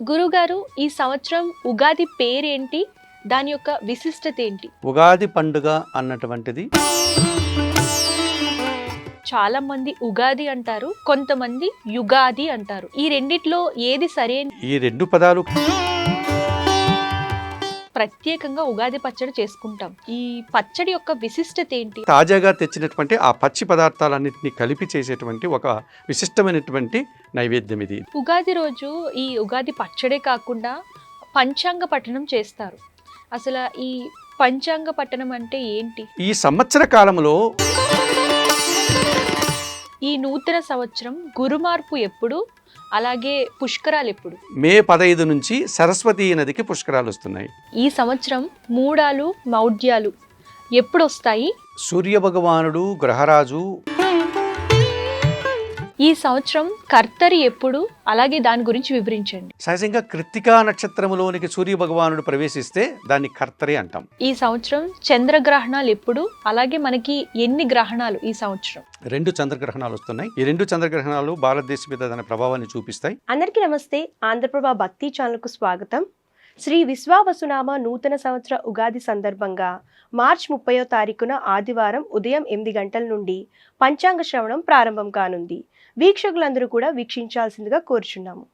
గురుగారు, ఈ సంవత్సరం ఉగాది పేరేంటి? దాని యొక్క విశిష్టత ఏంటి? ఉగాది పండుగ అన్నటువంటిది చాలా మంది ఉగాది అంటారు, కొంతమంది యుగాది అంటారు. ఈ రెండిట్లో ఏది సరైన? ఈ రెండు పదాలు ప్రత్యేకంగా ఉగాది పచ్చడి చేసుకుంటాం. ఈ పచ్చడి యొక్క విశిష్టత ఏంటి? తాజాగా తెచ్చినటువంటి ఆ పచ్చి పదార్థాలన్నింటినీ కలిపి చేసేటువంటి ఒక విశిష్టమైనటువంటి నైవేద్యం ఇది. ఉగాది రోజు ఈ ఉగాది పచ్చడే కాకుండా పంచాంగ పఠనం చేస్తారు. అసలు ఈ పంచాంగ పఠనం అంటే ఏంటి? ఈ సంవత్సర కాలంలో ఈ నూతన సంవత్సరం గురుమార్పు ఎప్పుడు, అలాగే పుష్కరాలు ఎప్పుడు? మే 15 నుంచి సరస్వతీ నదికి పుష్కరాలు వస్తున్నాయి. ఈ సంవత్సరం మూడాలు మౌఢ్యాలు ఎప్పుడు వస్తాయి? సూర్య భగవానుడు, గ్రహరాజు, ఈ సంవత్సరం కర్తరి ఎప్పుడు, అలాగే దాని గురించి వివరించండి. సహజంగా కృత్తికా నక్షత్రములోనికి సూర్య భగవానుడు ప్రవేశిస్తే దాన్ని కర్తరి అంటాం. ఈ సంవత్సరం చంద్రగ్రహణాలు ఎప్పుడు, అలాగే మనకి ఎన్ని గ్రహణాలు ఈ సంవత్సరం? 2 చంద్రగ్రహణాలు వస్తున్నాయి. ఈ 2 చంద్రగ్రహణాలు భారతదేశం మీద దాని ప్రభావాన్ని చూపిస్తాయి. అందరికీ నమస్తే. ఆంధ్రప్రభ భక్తి ఛానల్కు స్వాగతం. శ్రీ విశ్వావసునామ నూతన సంవత్సర ఉగాది సందర్భంగా మార్చి 30వ తారీఖున ఆదివారం ఉదయం 8 గంటల నుండి పంచాంగ శ్రవణం ప్రారంభం కానుంది. వీక్షకులందరూ కూడా వీక్షించాల్సిందిగా కోరుచున్నాము.